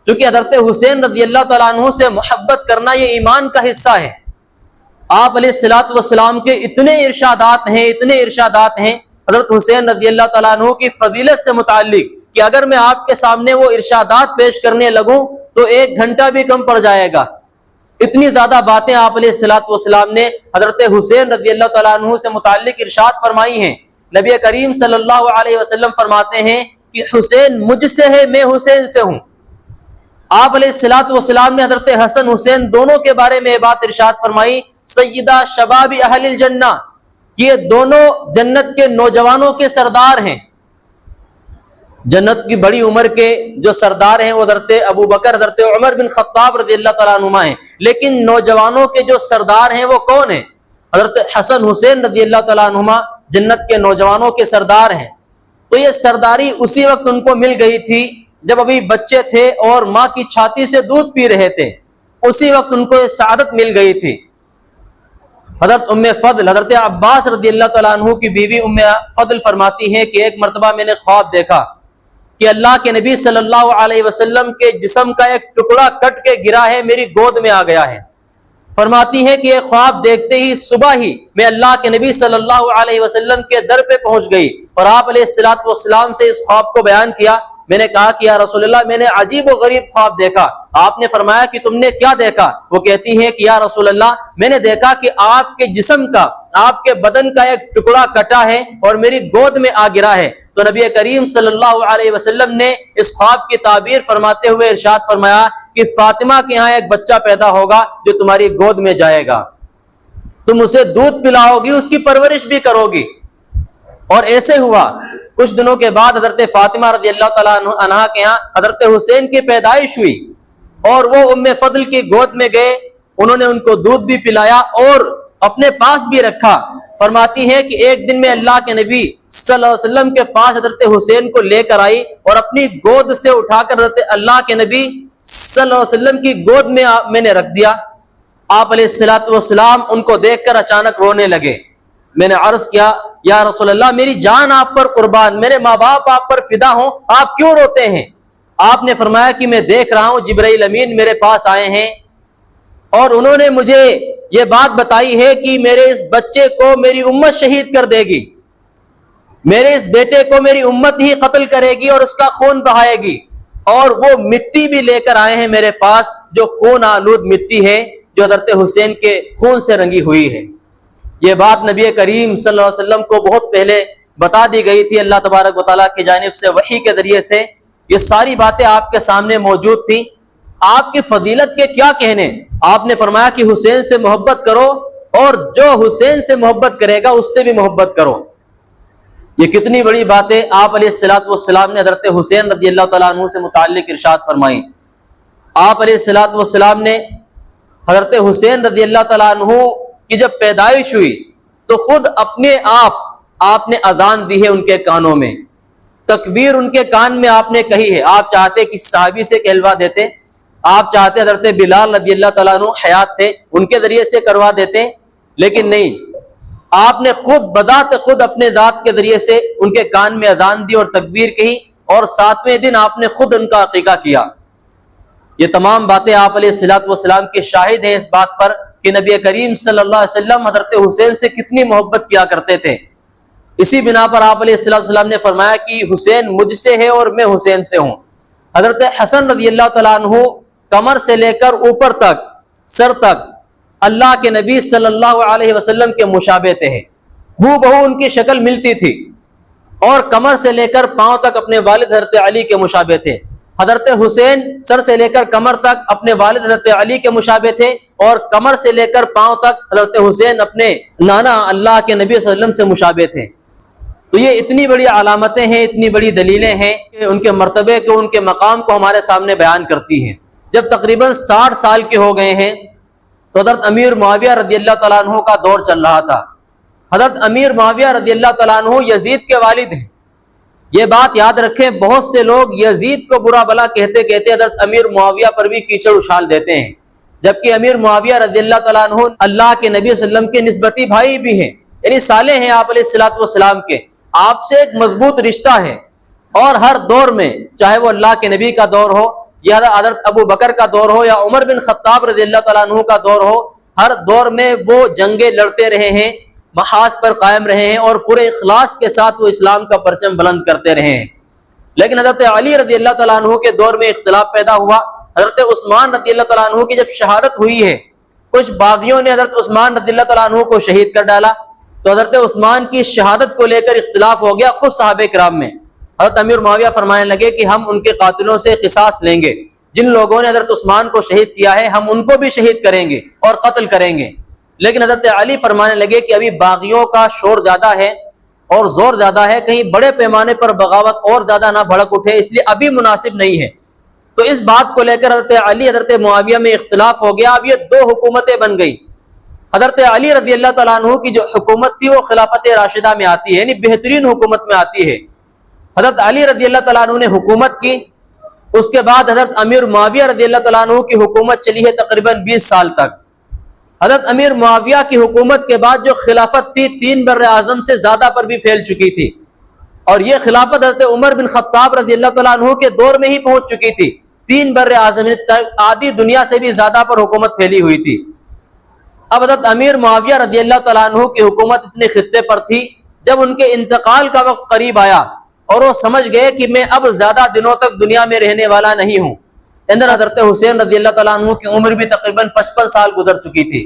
چونکہ حضرت حسین رضی اللہ تعالیٰ عنہ سے محبت کرنا یہ ایمان کا حصہ ہے۔ آپ علیہ الصلوۃ والسلام کے اتنے ارشادات ہیں حضرت حسین رضی اللہ تعالیٰ عنہ کی فضیلت سے متعلق کہ اگر میں آپ کے سامنے وہ ارشادات پیش کرنے لگوں تو 1 گھنٹہ بھی کم پڑ جائے گا۔ اتنی زیادہ باتیں آپ علیہ الصلوۃ والسلام نے حضرت حسین رضی اللہ تعالیٰ عنہ سے متعلق ارشاد فرمائی ہیں۔ نبی کریم صلی اللہ علیہ وسلم فرماتے ہیں کہ حسین مجھ سے ہے، میں حسین سے ہوں۔ آپ علیہ الصلوۃ والسلام نے حضرت حسن حسین دونوں کے بارے میں یہ بات ارشاد فرمائی، سیدہ شباب اہل الجنہ، یہ دونوں جنت کے نوجوانوں کے سردار ہیں۔ جنت کی بڑی عمر کے جو سردار ہیں وہ حضرت ابو بکر، حضرت عمر بن خطاب رضی اللہ تعالیٰ عنہما ہیں، لیکن نوجوانوں کے جو سردار ہیں وہ کون ہیں؟ حضرت حسن حسین رضی اللہ تعالیٰ عنہما جنت کے نوجوانوں کے سردار ہیں۔ تو یہ سرداری اسی وقت ان کو مل گئی تھی جب ابھی بچے تھے اور ماں کی چھاتی سے دودھ پی رہے تھے، اسی وقت ان کو یہ سعادت مل گئی تھی۔ حضرت ام فضل، حضرت عباس رضی اللہ تعالیٰ عنہ کی بیوی ام فضل فرماتی ہیں کہ ایک مرتبہ میں نے خواب دیکھا کہ اللہ کے نبی صلی اللہ علیہ وسلم کے جسم کا ایک ٹکڑا کٹ کے گرا ہے، میری گود میں آ گیا ہے۔ فرماتی ہے کہ یہ خواب دیکھتے ہی صبح ہی میں اللہ کے نبی صلی اللہ علیہ وسلم کے در پہ پہنچ گئی اور آپ علیہ الصلوۃ والسلام سے اس خواب کو بیان کیا۔ میں نے کہا کہ یا رسول اللہ، میں نے عجیب و غریب خواب دیکھا۔ آپ نے فرمایا کہ تم نے کیا دیکھا؟ وہ کہتی ہے کہ یا رسول اللہ، میں نے دیکھا کہ آپ کے جسم کا، آپ کے بدن کا ایک ٹکڑا کٹا ہے اور میری گود میں آ گرا ہے۔ تو نبی کریم صلی اللہ علیہ وسلم نے اس خواب کی تعبیر فرماتے ہوئے ارشاد فرمایا کہ فاطمہ کے ہاں ایک بچہ پیدا ہوگا جو تمہاری گود میں جائے گا، تم اسے دودھ پلاؤ گی، اس کی پرورش بھی کرو گی۔ اور ایسے ہوا۔ کچھ دنوں کے بعد حضرت فاطمہ رضی اللہ تعالیٰ عنہا کے ہاں حضرت حسین کی پیدائش ہوئی اور وہ ام فضل کی گود میں گئے، انہوں نے ان کو دودھ بھی پلایا اور اپنے پاس بھی رکھا۔ فرماتی ہے کہ ایک دن میں اللہ کے نبی صلی اللہ علیہ وسلم کے پاس حضرت حسین کو لے کر آئی اور اپنی گود سے اٹھا کر حضرت اللہ کے نبی صلی اللہ علیہ وسلم کی گود میں نے رکھ دیا۔ آپ علیہ الصلوۃ والسلام ان کو دیکھ کر اچانک رونے لگے۔ میں نے عرض کیا یا رسول اللہ، میری جان آپ پر قربان، میرے ماں باپ آپ پر فدا ہوں، آپ کیوں روتے ہیں؟ آپ نے فرمایا کہ میں دیکھ رہا ہوں جبرائیل امین میرے پاس آئے ہیں اور انہوں نے مجھے یہ بات بتائی ہے کہ میرے اس بچے کو میری امت شہید کر دے گی، میرے اس بیٹے کو میری امت ہی قتل کرے گی اور اس کا خون بہائے گی، اور وہ مٹی بھی لے کر آئے ہیں میرے پاس جو خون آلود مٹی ہے، جو حضرت حسین کے خون سے رنگی ہوئی ہے۔ یہ بات نبی کریم صلی اللہ علیہ وسلم کو بہت پہلے بتا دی گئی تھی اللہ تبارک و تعالیٰ کی جانب سے وحی کے ذریعے سے۔ یہ ساری باتیں آپ کے سامنے موجود تھیں۔ آپ کی فضیلت کے کیا کہنے؟ آپ نے فرمایا کہ حسین سے محبت کرو اور جو حسین سے محبت کرے گا اس سے بھی محبت کرو۔ یہ کتنی بڑی باتیں آپ علیہ الصلوۃ والسلام نے حضرت حسین رضی اللہ تعالیٰ عنہ سے متعلق ارشاد فرمائی۔ آپ علیہ الصلوۃ والسلام نے حضرت حسین رضی اللہ تعالیٰ عنہ کی جب پیدائش ہوئی تو خود اپنے آپ نے اذان دی ہے ان کے کانوں میں، تکبیر ان کے کان میں آپ نے کہی ہے۔ آپ چاہتے کہ صحابی سے کہلوا دیتے، آپ چاہتے حضرت بلال رضی اللہ تعالیٰ عنہ حیات تھے ان کے ذریعے سے کروا دیتے، لیکن نہیں، آپ نے خود بذات خود اپنے ذات کے ذریعے سے ان کے کان میں اذان دی اور تکبیر کہی، اور 7ویں دن آپ نے خود ان کا عقیقہ کیا۔ یہ تمام باتیں آپ علیہ الصلوۃ والسلام کے شاہد ہیں اس بات پر کہ نبی کریم صلی اللہ علیہ وسلم حضرت حسین سے کتنی محبت کیا کرتے تھے۔ اسی بنا پر آپ علیہ الصلوۃ والسلام نے فرمایا کہ حسین مجھ سے ہے اور میں حسین سے ہوں۔ حضرت حسن رضی اللہ تعالیٰ عنہ کمر سے لے کر اوپر تک، سر تک اللہ کے نبی صلی اللہ علیہ وسلم کے مشابہ تھے، ہو بہو ان کی شکل ملتی تھی، اور کمر سے لے کر پاؤں تک اپنے والد حضرت علی کے مشابہ تھے۔ حضرت حسین سر سے لے کر کمر تک اپنے والد حضرت علی کے مشابہ تھے، اور کمر سے لے کر پاؤں تک حضرت حسین اپنے نانا اللہ کے نبی صلی اللہ علیہ وسلم سے مشابہ تھے۔ تو یہ اتنی بڑی علامتیں ہیں، اتنی بڑی دلیلیں ہیں کہ ان کے مرتبے کو، ان کے مقام کو ہمارے سامنے بیان کرتی ہیں۔ جب تقریباً 60 سال کے ہو گئے ہیں تو حضرت امیر معاویہ رضی اللہ تعالیٰ عنہ کا دور چل رہا تھا۔ حضرت امیر معاویہ رضی اللہ تعالیٰ عنہ یزید کے والد ہیں۔ یہ بات یاد رکھیں، بہت سے لوگ یزید کو برا بلا کہتے حضرت امیر معاویہ پر بھی کیچڑ اچھال دیتے ہیں، جبکہ امیر معاویہ رضی اللہ تعالیٰ عنہ اللہ کے نبی صلی اللہ علیہ وسلم کے نسبتی بھائی بھی ہیں، یعنی صالح ہیں آپ علیہ الصلوۃ والسلام کے، آپ سے ایک مضبوط رشتہ ہے، اور ہر دور میں چاہے وہ اللہ کے نبی کا دور ہو یا حضرت ابو بکر کا دور ہو یا عمر بن خطاب رضی اللہ تعالیٰ عنہ کا دور ہو، ہر دور میں وہ جنگیں لڑتے رہے ہیں، محاذ پر قائم رہے ہیں اور پورے اخلاص کے ساتھ وہ اسلام کا پرچم بلند کرتے رہے ہیں۔ لیکن حضرت علی رضی اللہ تعالیٰ عنہ کے دور میں اختلاف پیدا ہوا۔ حضرت عثمان رضی اللہ تعالیٰ عنہ کی جب شہادت ہوئی ہے، کچھ باغیوں نے حضرت عثمان رضی اللہ تعالیٰ عنہ کو شہید کر ڈالا، تو حضرت عثمان کی شہادت کو لے کر اختلاف ہو گیا خود صحابہ کرام میں۔ حضرت امیر معاویہ فرمانے لگے کہ ہم ان کے قاتلوں سے قصاص لیں گے، جن لوگوں نے حضرت عثمان کو شہید کیا ہے ہم ان کو بھی شہید کریں گے اور قتل کریں گے۔ لیکن حضرت علی فرمانے لگے کہ ابھی باغیوں کا شور زیادہ ہے اور زور زیادہ ہے، کہیں بڑے پیمانے پر بغاوت اور زیادہ نہ بھڑک اٹھے، اس لیے ابھی مناسب نہیں ہے۔ تو اس بات کو لے کر حضرت علی حضرت معاویہ میں اختلاف ہو گیا۔ اب یہ دو حکومتیں بن گئی۔ حضرت علی رضی اللہ تعالیٰ عنہ کی جو حکومت تھی وہ خلافت راشدہ میں آتی ہے، یعنی بہترین حکومت میں آتی ہے۔ حضرت علی رضی اللہ تعالیٰ عنہ نے حکومت کی، اس کے بعد حضرت امیر معاویہ رضی اللہ تعالیٰ عنہ کی حکومت چلی ہے تقریباً 20 سال تک۔ حضرت امیر معاویہ کی حکومت کے بعد جو خلافت تھی 3 بر اعظم سے زیادہ پر بھی پھیل چکی تھی، اور یہ خلافت حضرت عمر بن خطاب رضی اللہ تعالیٰ عنہ کے دور میں ہی پہنچ چکی تھی۔ 3 بر اعظم آدھی دنیا سے بھی زیادہ پر حکومت پھیلی ہوئی تھی۔ اب حضرت امیر معاویہ رضی اللہ تعالیٰ عنہ کی حکومت اتنے خطے پر تھی، جب ان کے انتقال کا وقت قریب آیا اور وہ سمجھ گئے کہ میں اب زیادہ دنوں تک دنیا میں رہنے والا نہیں ہوں، اندر حضرت حسین رضی اللہ تعالیٰ عنہ کی عمر بھی تقریباً 55 سال گزر چکی تھی۔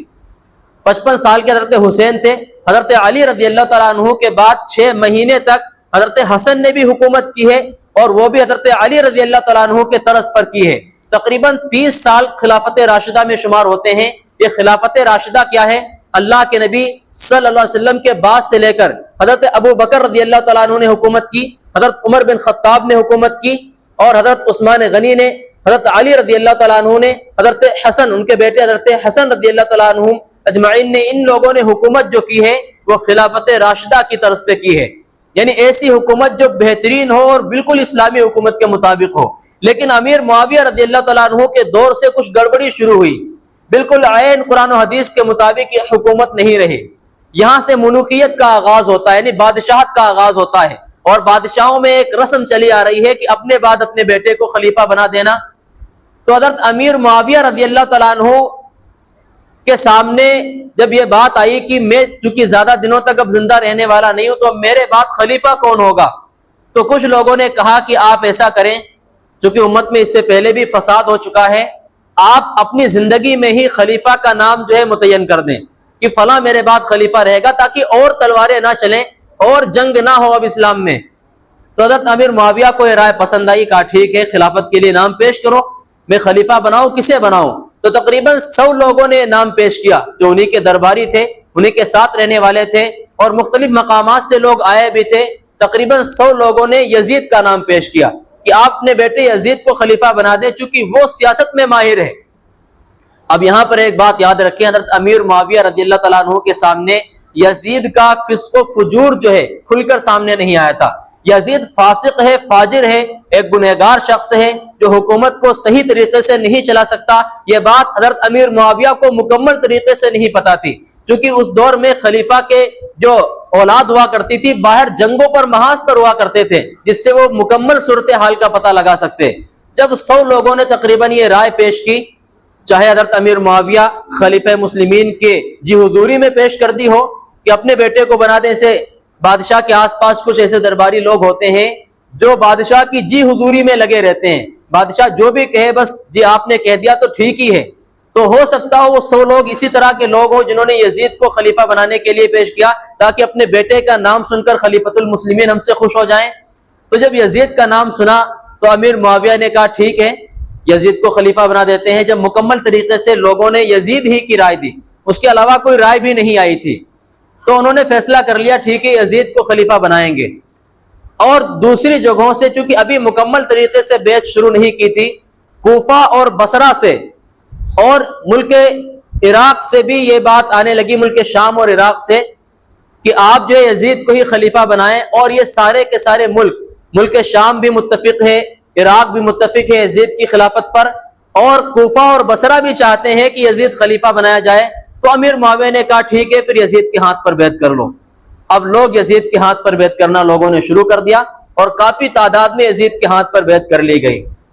55 سال کے حضرت حسین تھے۔ حضرت علی رضی اللہ تعالیٰ عنہ کے بعد 6 مہینے تک حضرت حسن نے بھی حکومت کی ہے، اور وہ بھی حضرت علی رضی اللہ تعالیٰ عنہ کے طرز پر کی ہے۔ تقریباً 30 سال خلافت راشدہ میں شمار ہوتے ہیں۔ یہ خلافت راشدہ کیا ہے؟ اللہ کے نبی صلی اللہ علیہ وسلم کے بعد سے لے کر حضرت ابو بکر رضی اللہ تعالیٰ عنہ نے حکومت کی، حضرت عمر بن خطاب نے حکومت کی، اور حضرت عثمان غنی نے، حضرت علی رضی اللہ تعالیٰ عنہ نے، حضرت حسن ان کے بیٹے حضرت حسن رضی اللہ تعالیٰ عنہ اجمعین نے، ان لوگوں نے حکومت جو کی ہے وہ خلافت راشدہ کی طرز پہ کی ہے، یعنی ایسی حکومت جو بہترین ہو اور بالکل اسلامی حکومت کے مطابق ہو۔ لیکن امیر معاویہ رضی اللہ تعالیٰ عنہ کے دور سے کچھ گڑبڑی شروع ہوئی، بالکل عین قرآن و حدیث کے مطابق یہ حکومت نہیں رہی۔ یہاں سے ملوکیت کا آغاز ہوتا ہے، یعنی بادشاہت کا آغاز ہوتا ہے، اور بادشاہوں میں ایک رسم چلی آ رہی ہے کہ اپنے بعد اپنے بیٹے کو خلیفہ بنا دینا۔ تو حضرت امیر معاویہ رضی اللہ تعالیٰ عنہ کے سامنے جب یہ بات آئی کہ میں چونکہ زیادہ دنوں تک اب زندہ رہنے والا نہیں ہوں، تو اب میرے بعد خلیفہ کون ہوگا؟ تو کچھ لوگوں نے کہا کہ آپ ایسا کریں، چونکہ امت میں اس سے پہلے بھی فساد ہو چکا ہے، آپ اپنی زندگی میں ہی خلیفہ کا نام جو ہے متعین کر دیں کہ فلاں میرے بعد خلیفہ رہے گا، تاکہ اور تلواریں نہ چلیں اور جنگ نہ ہو اب اسلام میں۔ تو حضرت امیر معاویہ کو یہ رائے پسند آئی، کہا ٹھیک ہے، خلافت کے لیے نام پیش کرو، میں خلیفہ بناؤں، کسے بناؤں؟ تو تقریباً 100 لوگوں نے نام پیش کیا، جو انہی کے درباری تھے، انہی کے ساتھ رہنے والے تھے، اور مختلف مقامات سے لوگ آئے بھی تھے۔ تقریباً 100 لوگوں نے یزید کا نام پیش کیا کہ آپ اپنے بیٹے یزید کو خلیفہ بنا دیں، چونکہ وہ سیاست میں ماہر ہے۔ اب یہاں پر ایک بات یاد رکھیں، حضرت امیر معاویہ رضی اللہ تعالیٰ عنہ کے سامنے یزید کا فسق و فجور جو ہے کھل کر سامنے نہیں آیا تھا۔ یزید فاسق ہے، فاجر ہے، ایک گنہگار شخص ہے جو حکومت کو صحیح طریقے سے نہیں چلا سکتا۔ یہ بات حضرت امیر معاویہ کو مکمل طریقے سے نہیں پتا تھی، کیونکہ اس دور میں خلیفہ کے جو اولاد ہوا کرتی تھی باہر جنگوں پر محاذ پر ہوا کرتے تھے، جس سے وہ مکمل صورتحال کا پتہ لگا سکتے۔ جب 100 لوگوں نے تقریباً یہ رائے پیش کی، چاہے حضرت امیر معاویہ خلیفہ مسلمین کے جی حضوری میں پیش کر دی ہو کہ اپنے بیٹے کو بنا دیں، سے بادشاہ کے آس پاس کچھ ایسے درباری لوگ ہوتے ہیں جو بادشاہ کی جی حضوری میں لگے رہتے ہیں، بادشاہ جو بھی کہے بس جی آپ نے کہہ دیا تو ٹھیک ہی ہے۔ تو ہو سکتا ہو وہ 100 لوگ اسی طرح کے لوگ ہوں جنہوں نے یزید کو خلیفہ بنانے کے لیے پیش کیا، تاکہ اپنے بیٹے کا نام سن کر خلیفۃ المسلمین ہم سے خوش ہو جائیں۔ تو جب یزید کا نام سنا تو امیر معاویہ نے کہا ٹھیک ہے، یزید کو خلیفہ بنا دیتے ہیں۔ جب مکمل طریقے سے لوگوں نے یزید ہی کی رائے دی، اس کے علاوہ کوئی رائے بھی نہیں آئی تھی، تو انہوں نے فیصلہ کر لیا ٹھیک ہے یزید کو خلیفہ بنائیں گے۔ اور دوسری جگہوں سے چونکہ ابھی مکمل طریقے سے بیعت شروع نہیں کی تھی، کوفہ اور بصرہ سے اور ملک عراق سے بھی یہ بات آنے لگی، ملک شام اور عراق سے، کہ آپ جو ہے یزید کو ہی خلیفہ بنائیں۔ اور یہ سارے کے سارے ملک شام بھی متفق ہے، عراق بھی متفق ہے یزید کی خلافت پر، اور کوفہ اور بصرہ بھی چاہتے ہیں کہ یزید خلیفہ بنایا جائے۔ تو امیر معاویہ نے کہا ٹھیک ہے، پھر یزید کے ہاتھ پر بیعت کر لو۔ اب لوگ یزید کے ہاتھ پر بیعت کرنا لوگوں نے شروع کر دیا، اور کافی تعداد میں یزید کے ہاتھ پر بیعت کر لی گئی۔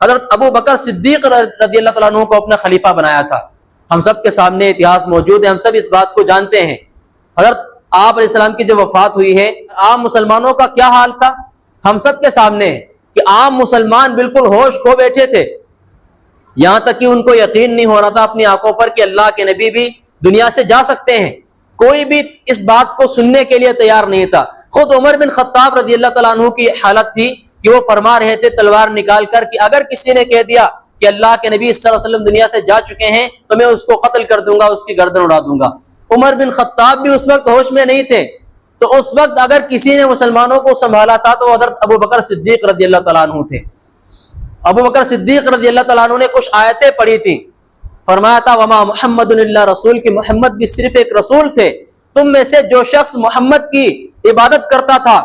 حضرت ابو بکر صدیق رضی اللہ تعالیٰ عنہ کو اپنا خلیفہ بنایا تھا۔ ہم سب کے سامنے اتہاس موجود ہے، ہم سب اس بات کو جانتے ہیں۔ حضرت آپ علیہ السلام کی جب وفات ہوئی ہے، عام مسلمانوں کا کیا حال تھا ہم سب کے سامنے ہے کہ عام مسلمان بالکل ہوش کھو بیٹھے تھے، یہاں تک کہ ان کو یقین نہیں ہو رہا تھا اپنی آنکھوں پر کہ اللہ کے نبی بھی دنیا سے جا سکتے ہیں۔ کوئی بھی اس بات کو سننے کے لیے تیار نہیں تھا۔ خود عمر بن خطاب رضی اللہ تعالیٰ عنہ کی حالت تھی کہ وہ فرما رہے تھے تلوار نکال کر کہ اگر کسی نے کہہ دیا کہ اللہ کے نبی صلی اللہ علیہ وسلم دنیا سے جا چکے ہیں تو میں اس کو قتل کر دوں گا، اس کی گردن اڑا دوں گا۔ عمر بن خطاب بھی اس وقت ہوش میں نہیں تھے، تو اس وقت اگر کسی نے مسلمانوں کو سنبھالا تھا تو حضرت ابو بکر صدیق رضی اللہ تعالیٰ عنہ تھے۔ ابو بکر صدیق رضی اللہ تعالیٰ عنہ نے کچھ آیتیں پڑھی تھی، فرمایا تھا وما محمد الا رسول، کہ محمد بھی صرف ایک رسول تھے، تم میں سے جو شخص محمد کی عبادت کرتا تھا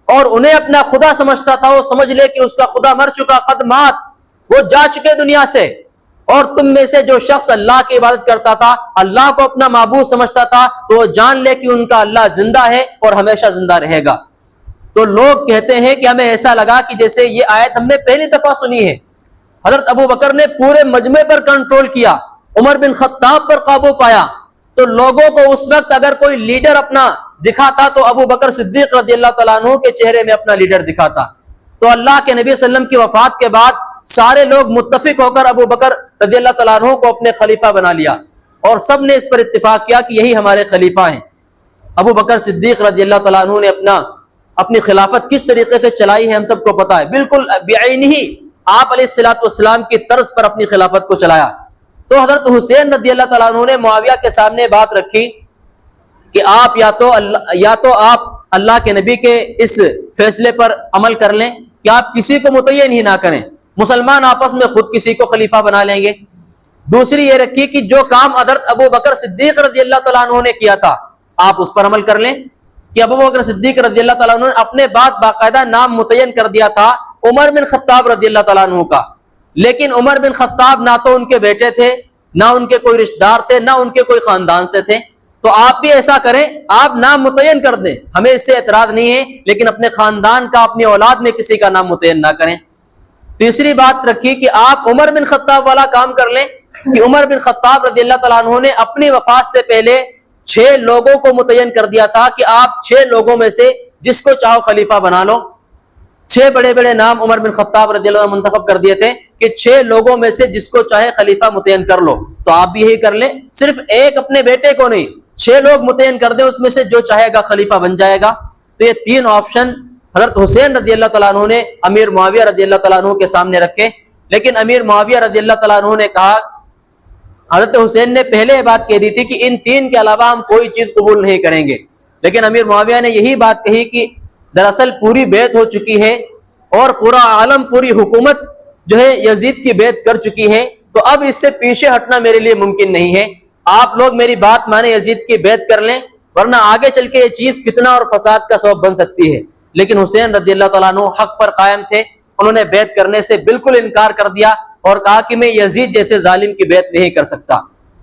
اور انہیں اپنا خدا سمجھتا تھا، وہ سمجھ لے کہ اس کا خدا مر چکا، قد مات، وہ جا چکے دنیا سے، اور تم میں سے جو شخص اللہ کی عبادت کرتا تھا، اللہ کو اپنا معبود سمجھتا تھا، تو وہ جان لے کہ ان کا اللہ زندہ ہے اور ہمیشہ زندہ رہے گا۔ تو لوگ کہتے ہیں کہ ہمیں ایسا لگا کہ جیسے یہ آیت ہم نے پہلی دفعہ سنی ہے۔ حضرت ابو بکر نے پورے مجمع پر کنٹرول کیا، عمر بن خطاب پر قابو پایا، تو لوگوں کو اس وقت اگر کوئی لیڈر اپنا دکھاتا تو ابو بکر صدیق رضی اللہ تعالیٰ عنہ کے چہرے میں اپنا لیڈر دکھاتا۔ تو اللہ کے نبی صلی اللہ علیہ وسلم کی وفات کے بعد سارے لوگ متفق ہو کر ابو بکر رضی اللہ تعالیٰ عنہ کو اپنے خلیفہ بنا لیا، اور سب نے اس پر اتفاق کیا کہ یہی ہمارے خلیفہ ہیں۔ ابو بکر صدیق رضی اللہ تعالیٰ عنہ نے اپنی خلافت کس طریقے سے چلائی ہے ہم سب کو پتا ہے، بالکل بعینہ آپ علیہ الصلوۃ والسلام کی طرز پر اپنی خلافت کو چلایا۔ تو حضرت حسین رضی اللہ تعالیٰ عنہ نے معاویہ کے سامنے بات رکھی کہ آپ یا تو آپ اللہ کے نبی کے اس فیصلے پر عمل کر لیں کہ آپ کسی کو متعین ہی نہ کریں، مسلمان آپس میں خود کسی کو خلیفہ بنا لیں گے۔ دوسری یہ رکھی کہ جو کام حضرت ابو بکر صدیق رضی اللہ تعالیٰ عنہ نے کیا تھا آپ اس پر عمل کر لیں، کہ ابو بکر صدیق رضی اللہ تعالیٰ عنہ نے اپنے بعد باقاعدہ نام متعین کر دیا تھا عمر بن خطاب رضی اللہ تعالیٰ عنہ کا، لیکن عمر بن خطاب نہ تو ان کے بیٹے تھے، نہ ان کے کوئی رشتہ دار تھے، نہ ان کے کوئی خاندان سے تھے۔ تو آپ بھی ایسا کریں، آپ نام متعین کر دیں، ہمیں اس سے اعتراض نہیں ہے، لیکن اپنے خاندان کا، اپنی اولاد میں کسی کا نام متعین نہ کریں۔ تیسری بات رکھی کہ آپ عمر بن خطاب والا کام کر لیں کہ عمر بن خطاب رضی اللہ تعالیٰ عنہ نے اپنی وفات سے پہلے 6 لوگوں کو متعین کر دیا تھا کہ آپ 6 لوگوں میں سے جس کو چاہو خلیفہ بنا لو۔ 6 بڑے بڑے نام عمر بن خطاب رضی اللہ عنہ منتخب کر دیے تھے کہ 6 لوگوں میں سے جس کو چاہے خلیفہ متعین کر لو، تو آپ بھی یہی کر لیں، صرف ایک اپنے بیٹے کو نہیں، 6 لوگ متعین کر دیں، اس میں سے جو چاہے گا خلیفہ بن جائے گا۔ تو یہ 3 آپشن حضرت حسین رضی اللہ تعالیٰ عنہ نے امیر معاویہ رضی اللہ تعالیٰ عنہ کے سامنے رکھے، لیکن امیر معاویہ رضی اللہ تعالیٰ عنہ نے کہا، حضرت حسین نے پہلے یہ بات کہہ دی تھی کہ ان 3 کے علاوہ ہم کوئی چیز قبول نہیں کریں گے، لیکن امیر معاویہ نے یہی بات کہی کہ دراصل پوری بیعت ہو چکی ہے اور پورا عالم، پوری حکومت جو ہے یزید کی بیعت کر چکی ہے، تو اب اس سے پیچھے ہٹنا میرے لیے ممکن نہیں ہے، آپ لوگ میری بات مانے یزید کی بیعت کر لیں، ورنہ آگے چل کے یہ چیز فتنہ اور فساد کا سبب بن سکتی ہے۔ لیکن حسین رضی اللہ تعالیٰ عنہ حق پر قائم تھے، انہوں نے بیعت کرنے سے بالکل انکار کر دیا اور کہا کہ میں یزید جیسے ظالم کی بیعت نہیں کر سکتا۔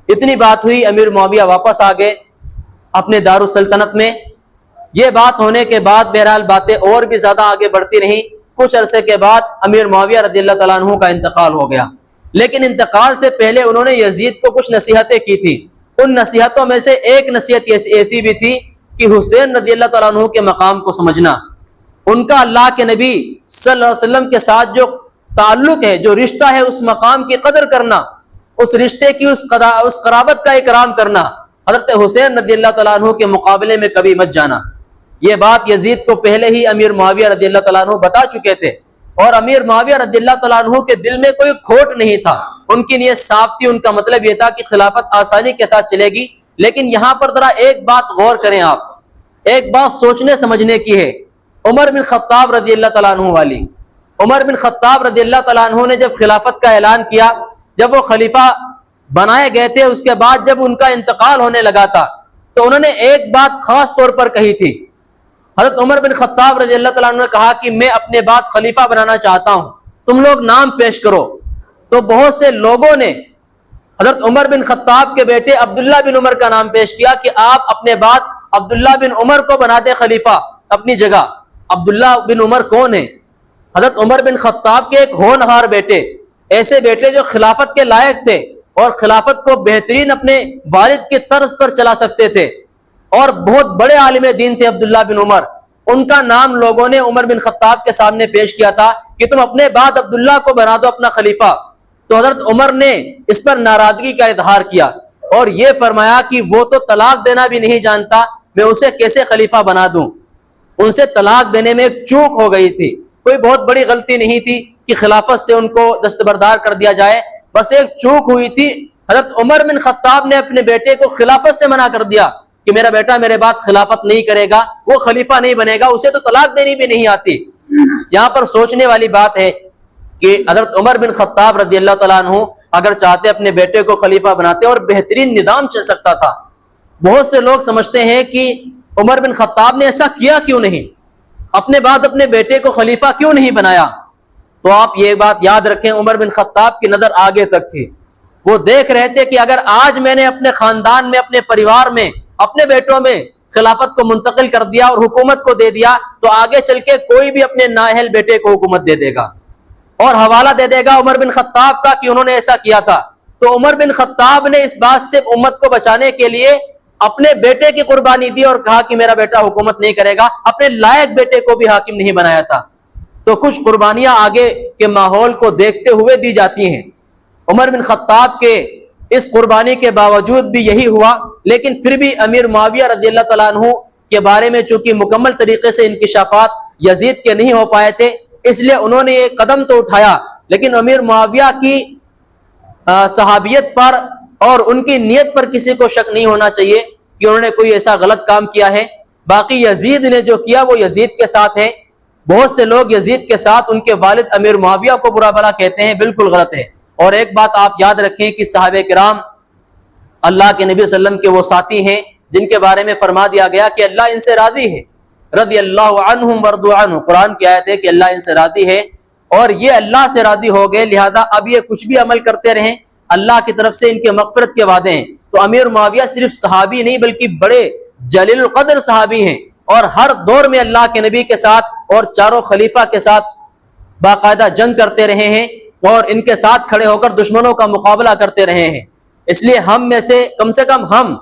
اتنی بات ہوئی، امیر معاویہ واپس آ گئے اپنے دارالسلطنت میں۔ یہ بات ہونے کے بعد بہرحال باتیں اور بھی زیادہ آگے بڑھتی رہیں۔ کچھ عرصے کے بعد امیر معاویہ رضی اللہ تعالیٰ عنہ کا انتقال ہو گیا، لیکن انتقال سے پہلے انہوں نے یزید کو کچھ نصیحتیں کی تھی۔ ان نصیحتوں میں سے ایک نصیحت ایسی بھی تھی کہ حسین رضی اللہ تعالیٰ عنہ کے مقام کو سمجھنا، ان کا اللہ کے نبی صلی اللہ علیہ وسلم کے ساتھ جو تعلق ہے، جو رشتہ ہے، اس مقام کی قدر کرنا، اس رشتے کی اس قرابت کا اکرام کرنا، حضرت حسین رضی اللہ تعالیٰ عنہ کے مقابلے میں کبھی مت جانا۔ یہ بات یزید کو پہلے ہی امیر معاویہ رضی اللہ تعالیٰ عنہ بتا چکے تھے، اور امیر معاویہ رضی اللہ تعالیٰ عنہ کے دل میں کوئی کھوٹ نہیں تھا، ان کی نیت صاف تھی۔ ان کا مطلب یہ تھا کہ خلافت آسانی کے ساتھ چلے گی۔ لیکن یہاں پر ذرا ایک بات غور کریں، آپ ایک بات سوچنے سمجھنے کی ہے، عمر بن خطاب رضی اللہ تعالیٰ عنہ والی۔ عمر بن خطاب رضی اللہ تعالیٰ عنہ نے جب خلافت کا اعلان کیا، جب وہ خلیفہ بنائے گئے تھے، اس کے بعد جب ان کا انتقال ہونے لگا تھا، تو انہوں نے ایک بات خاص طور پر کہی تھی۔ حضرت عمر بن خطاب رضی اللہ تعالیٰ عنہ نے کہا کہ میں اپنے بعد خلیفہ بنانا چاہتا ہوں، تم لوگ نام پیش کرو۔ تو بہت سے لوگوں نے حضرت عمر بن خطاب کے بیٹے عبداللہ بن عمر کا نام پیش کیا کہ آپ اپنے بعد عبداللہ بن عمر کو بنا دیں خلیفہ اپنی جگہ۔ عبداللہ بن عمر کون ہے؟ حضرت عمر بن خطاب کے ایک ہونہار بیٹے، ایسے بیٹے جو خلافت کے لائق تھے اور خلافت کو بہترین اپنے والد کے طرز پر چلا سکتے تھے اور بہت بڑے عالم دین تھے عبداللہ بن عمر، ان کا نام لوگوں نے عمر بن خطاب کے سامنے پیش کیا تھا کہ تم اپنے بعد عبداللہ کو بنا دو اپنا خلیفہ. تو حضرت عمر نے اس پر ناراضگی کا اظہار کیا اور یہ فرمایا کہ وہ تو طلاق دینا بھی نہیں جانتا، میں اسے کیسے خلیفہ بنا دوں. ان سے طلاق دینے میں ایک چوک ہو گئی تھی، کوئی بہت بڑی غلطی نہیں تھی کہ خلافت سے ان کو دستبردار کر دیا جائے، بس ایک چوک ہوئی تھی. حضرت عمر بن خطاب نے اپنے بیٹے کو خلافت سے منع کر دیا کہ میرا بیٹا میرے بعد خلافت نہیں کرے گا، وہ خلیفہ نہیں بنے گا، اسے تو طلاق دینی بھی نہیں آتی. یہاں پر سوچنے والی بات ہے کہ حضرت عمر بن خطاب رضی اللہ تعالیٰ عنہ اگر چاہتے اپنے بیٹے کو خلیفہ بناتے اور بہترین نظام چل سکتا تھا. بہت سے لوگ سمجھتے ہیں کہ عمر بن خطاب نے ایسا کیا کیوں نہیں، اپنے بعد اپنے بیٹے کو خلیفہ کیوں نہیں بنایا. تو آپ یہ بات یاد رکھیں، عمر بن خطاب کی نظر آگے تک تھی. وہ دیکھ رہے تھے کہ اگر آج میں نے اپنے خاندان میں، اپنے پریوار میں، اپنے بیٹوں میں خلافت کو منتقل کر دیا اور حکومت کو دے دیا تو آگے چل کے کوئی بھی اپنے نااہل بیٹے کو حکومت دے دے گا اور حوالہ دے دے گا عمر بن خطاب کا کہ انہوں نے ایسا کیا تھا. تو عمر بن خطاب نے اس بات سے امت کو بچانے کے لیے اپنے بیٹے کی قربانی دی اور کہا کہ میرا بیٹا حکومت نہیں کرے گا، اپنے لائق بیٹے کو بھی حاکم نہیں بنایا تھا. تو کچھ قربانیاں آگے کے ماحول کو دیکھتے ہوئے دی جاتی ہیں. عمر بن خطاب کے اس قربانی کے باوجود بھی یہی ہوا، لیکن پھر بھی امیر معاویہ رضی اللہ تعالیٰ عنہ کے بارے میں چونکہ مکمل طریقے سے انکشافات یزید کے نہیں ہو پائے تھے، اس لیے انہوں نے یہ قدم تو اٹھایا، لیکن امیر معاویہ کی صحابیت پر اور ان کی نیت پر کسی کو شک نہیں ہونا چاہیے کہ انہوں نے کوئی ایسا غلط کام کیا ہے. باقی یزید نے جو کیا وہ یزید کے ساتھ ہے. بہت سے لوگ یزید کے ساتھ ان کے والد امیر معاویہ کو برا بھلا کہتے ہیں، بالکل غلط ہے. اور ایک بات آپ یاد رکھیں کہ صحابہ کرام اللہ کے نبی صلی اللہ علیہ وسلم کے وہ ساتھی ہیں جن کے بارے میں فرما دیا گیا کہ اللہ ان سے راضی ہے، رضی اللہ عنہم ورضوا عنہ. قرآن کی آیت ہے کہ اللہ ان سے راضی ہے اور یہ اللہ سے راضی ہو گئے، لہذا اب یہ کچھ بھی عمل کرتے رہیں، اللہ کی طرف سے ان کے مغفرت کے وعدے ہیں. تو امیر معاویہ صرف صحابی نہیں بلکہ بڑے جلیل القدر صحابی ہیں اور ہر دور میں اللہ کے نبی کے ساتھ اور چاروں خلیفہ کے ساتھ باقاعدہ جنگ کرتے رہے ہیں اور ان کے ساتھ کھڑے ہو کر دشمنوں کا مقابلہ کرتے رہے ہیں. اس لیے ہم میں سے کم ہم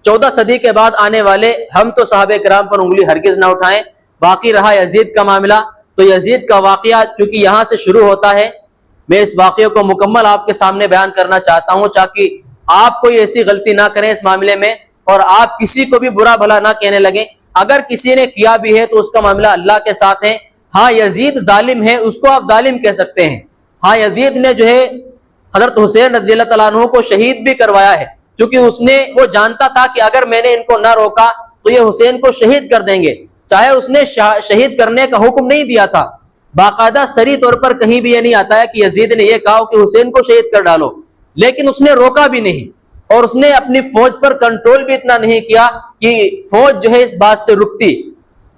14 صدی کے بعد آنے والے ہم تو صحابہ کرام پر انگلی ہرگز نہ اٹھائیں. باقی رہا یزید کا معاملہ، تو یزید کا واقعہ چونکہ یہاں سے شروع ہوتا ہے، میں اس واقعے کو مکمل آپ کے سامنے بیان کرنا چاہتا ہوں تاکہ آپ کوئی ایسی غلطی نہ کریں اس معاملے میں اور آپ کسی کو بھی برا بھلا نہ کہنے لگیں. اگر کسی نے کیا بھی ہے تو اس کا معاملہ اللہ کے ساتھ ہے. ہاں یزید ظالم ہے، اس کو آپ ظالم کہہ سکتے ہیں. ہاں یزید نے جو ہے حضرت حسین رضی اللہ تعالیٰ عنہ کو شہید بھی کروایا ہے، کیونکہ وہ جانتا تھا کہ اگر میں نے ان کو نہ روکا تو یہ حسین کو شہید کر دیں گے. چاہے اس نے شہید کرنے کا حکم نہیں دیا تھا، باقاعدہ صریح طور پر کہیں بھی یہ نہیں آتا ہے کہ یزید نے یہ کہا کہ حسین کو شہید کر ڈالو، لیکن اس نے روکا بھی نہیں اور اس نے اپنی فوج پر کنٹرول بھی اتنا نہیں کیا کہ فوج جو ہے اس بات سے رکتی.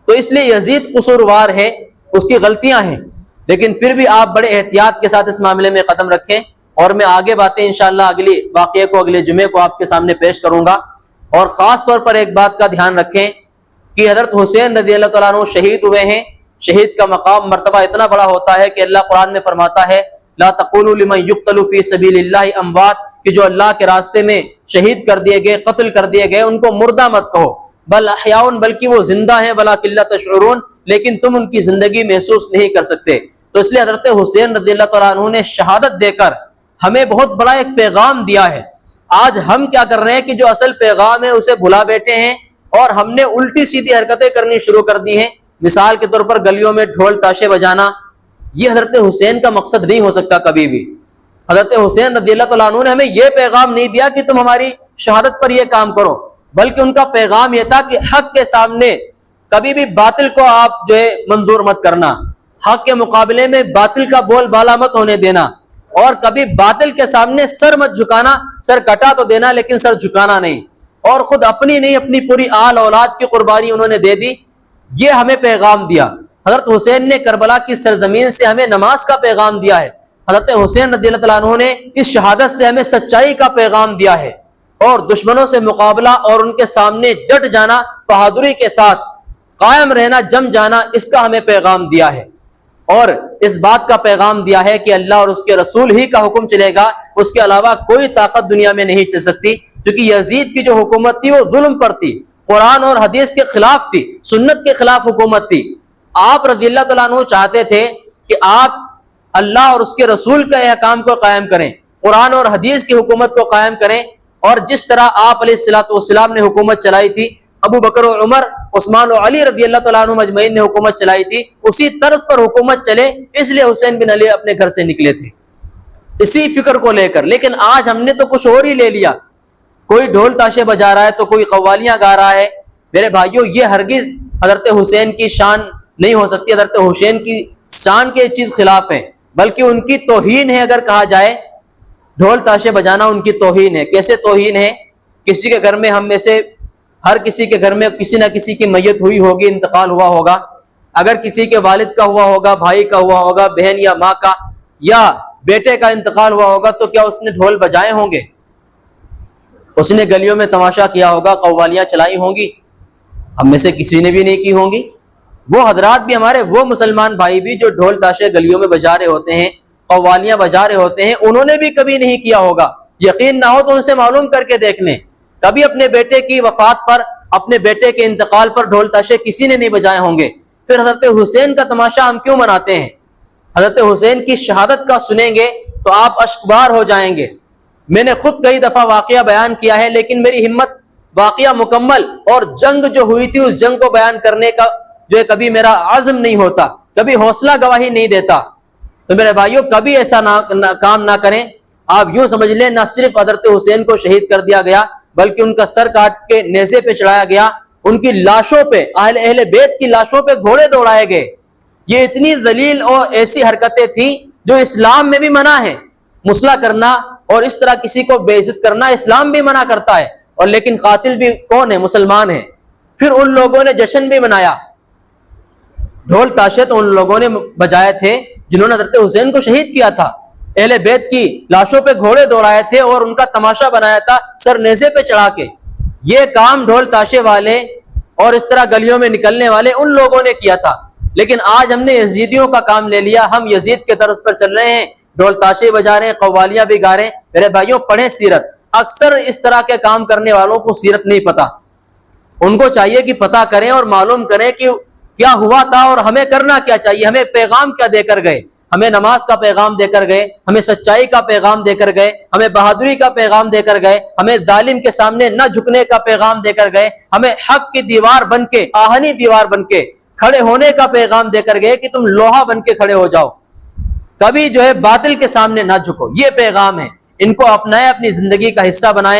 تو اس لیے یزید قصوروار ہے، اس کی غلطیاں ہیں، لیکن پھر بھی آپ بڑے احتیاط کے ساتھ اس معاملے میں قدم رکھیں. اور میں آگے باتیں انشاءاللہ اگلی واقعے کو اگلے جمعے کو آپ کے سامنے پیش کروں گا. اور خاص طور پر ایک بات کا دھیان رکھیں کہ حضرت حسین رضی اللہ تعالیٰ عنہ شہید ہوئے ہیں. شہید کا مقام مرتبہ اتنا بڑا ہوتا ہے کہ اللہ قرآن میں فرماتا ہے لا تقولوا لمن يقتل في سبيل الله اموات، کہ جو اللہ کے راستے میں شہید کر دیے گئے، قتل کر دیے گئے، ان کو مردہ مت کہو، بل احیاء، بلکہ وہ زندہ ہیں، ولکن لا تشعرون، لیکن تم ان کی زندگی محسوس نہیں کر سکتے. تو اس لیے حضرت حسین رضی اللہ تعالیٰ عنہ نے شہادت دے کر ہمیں بہت بڑا ایک پیغام دیا ہے. آج ہم کیا کر رہے ہیں کہ جو اصل پیغام ہے اسے بھلا بیٹھے ہیں اور ہم نے الٹی سیدھی حرکتیں کرنی شروع کر دی ہیں. مثال کے طور پر گلیوں میں ڈھول تاشے بجانا، یہ حضرت حسین کا مقصد نہیں ہو سکتا کبھی بھی. حضرت حسین رضی اللہ تعالیٰ عنہ نے ہمیں یہ پیغام نہیں دیا کہ تم ہماری شہادت پر یہ کام کرو، بلکہ ان کا پیغام یہ تھا کہ حق کے سامنے کبھی بھی باطل کو آپ جو ہے منظور مت کرنا، حق کے مقابلے میں باطل کا بول بالا مت ہونے دینا، اور کبھی باطل کے سامنے سر مت جھکانا. سر کٹا تو دینا لیکن سر جھکانا نہیں. اور خود اپنی نہیں، اپنی پوری آل اولاد کی قربانی انہوں نے دے دی. یہ ہمیں پیغام دیا. حضرت حسین نے کربلا کی سرزمین سے ہمیں نماز کا پیغام دیا ہے. حضرت حسین رضی اللہ تعالیٰ عنہ نے اس شہادت سے ہمیں سچائی کا پیغام دیا ہے اور دشمنوں سے مقابلہ اور ان کے سامنے ڈٹ جانا، بہادری کے ساتھ قائم رہنا، جم جانا، اس کا ہمیں پیغام دیا ہے. اور اس بات کا پیغام دیا ہے کہ اللہ اور اس کے رسول ہی کا حکم چلے گا، اس کے علاوہ کوئی طاقت دنیا میں نہیں چل سکتی، کیونکہ یزید کی جو حکومت تھی وہ ظلم پر تھی، قرآن اور حدیث کے خلاف تھی، سنت کے خلاف حکومت تھی۔ آپ رضی اللہ تعالیٰ عنہ چاہتے تھے کہ آپ اللہ اور اس کے رسول کے احکام کو قائم کریں، قرآن اور حدیث کی حکومت کو قائم کریں، اور جس طرح آپ علیہ الصلوۃ والسلام نے حکومت چلائی تھی، ابو بکر و عمر، عثمان و علی رضی اللہ تعالیٰ عنہ مجمعین نے حکومت چلائی تھی، اسی طرز پر حکومت چلے، اس لیے حسین بن علی اپنے گھر سے نکلے تھے اسی فکر کو لے کر۔ لیکن آج ہم نے تو کچھ اور ہی لے لیا، کوئی ڈھول تاشے بجا رہا ہے تو کوئی قوالیاں گا رہا ہے۔ میرے بھائیوں، یہ ہرگز حضرت حسین کی شان نہیں ہو سکتی، حضرت حسین کی شان کے چیز خلاف ہے، بلکہ ان کی توہین ہے۔ اگر کہا جائے ڈھول تاشے بجانا ان کی توہین ہے۔ کیسے توہین ہے؟ کسی کے گھر میں، ہم میں سے ہر کسی کے گھر میں کسی نہ کسی کی میت ہوئی ہوگی، انتقال ہوا ہوگا۔ اگر کسی کے والد کا ہوا ہوگا، بھائی کا ہوا ہوگا، بہن یا ماں کا یا بیٹے کا انتقال ہوا ہوگا، تو کیا اس نے ڈھول بجائے ہوں گے؟ اس نے گلیوں میں تماشا کیا ہوگا، قوالیاں چلائی ہوں گی؟ ہم میں سے کسی نے بھی نہیں کی ہوں گی۔ وہ حضرات بھی، ہمارے وہ مسلمان بھائی بھی جو ڈھول تاشے گلیوں میں بجا رہے ہوتے ہیں، قوالیاں بجا رہے ہوتے ہیں، انہوں نے بھی کبھی نہیں کیا ہوگا۔ یقین نہ ہو تو ان سے معلوم کر کے دیکھ لیں، کبھی اپنے بیٹے کی وفات پر، اپنے بیٹے کے انتقال پر ڈھول تاشے کسی نے نہیں بجائے ہوں گے۔ پھر حضرت حسین کا تماشا ہم کیوں مناتے ہیں؟ حضرت حسین کی شہادت کا سنیں گے تو آپ اشکبار ہو جائیں گے۔ میں نے خود کئی دفعہ واقعہ بیان کیا ہے، لیکن میری ہمت واقعہ مکمل اور جنگ جو ہوئی تھی اس جنگ کو بیان کرنے کا جو ہے کبھی میرا عزم نہیں ہوتا، کبھی حوصلہ گواہی نہیں دیتا۔ تو میرے بھائیوں، کبھی ایسا کام نہ کریں۔ آپ یوں سمجھ لیں، نہ صرف حضرت حسین کو شہید کر دیا گیا، بلکہ ان کا سر کاٹ کے نیزے پہ چڑھایا گیا، ان کی لاشوں پہ، اہل بیت کی لاشوں پہ گھوڑے دوڑائے گئے۔ یہ اتنی ذلیل اور ایسی حرکتیں تھیں جو اسلام میں بھی منع ہے۔ مسئلہ کرنا اور اس طرح کسی کو بے عزت کرنا اسلام بھی منع کرتا ہے، اور لیکن قاتل بھی کون ہے؟ مسلمان ہے۔ پھر ان لوگوں نے جشن بھی منایا۔ ڈھول تاشے تو ان لوگوں نے بجائے تھے جنہوں نے حضرت حسین کو شہید کیا تھا، اہل بیت کی لاشوں پہ گھوڑے دوڑائے تھے اور ان کا تماشا بنایا تھا سر نیزے پہ چڑھا کے۔ یہ کام ڈھول تاشے والے اور اس طرح گلیوں میں نکلنے والے ان لوگوں نے کیا تھا۔ لیکن آج ہم نے یزیدیوں کا کام لے لیا، ہم یزید کے طرز پر چل رہے ہیں، ڈھول تاشے بجا رہے ہیں، قوالیاں بھی گا رہے ہیں۔ میرے بھائیوں، پڑھیں سیرت۔ اکثر اس طرح کے کام کرنے والوں کو سیرت نہیں پتا، ان کو چاہیے کہ پتہ کریں اور معلوم کریں کہ کیا ہوا تھا اور ہمیں کرنا کیا چاہیے، ہمیں پیغام کیا دے کر گئے۔ ہمیں نماز کا پیغام دے کر گئے، ہمیں سچائی کا پیغام دے کر گئے، ہمیں بہادری کا پیغام دے کر گئے، ہمیں ظالم کے سامنے نہ جھکنے کا پیغام دے کر گئے، ہمیں حق کی دیوار بن کے، آہنی دیوار بن کے کھڑے ہونے کا پیغام دے کر گئے کہ تم لوہا بن کے کھڑے ہو جاؤ، کبھی جو ہے باطل کے سامنے نہ جھکو۔ یہ پیغام ہے، ان کو اپنائیں، اپنی زندگی کا حصہ بنائیں۔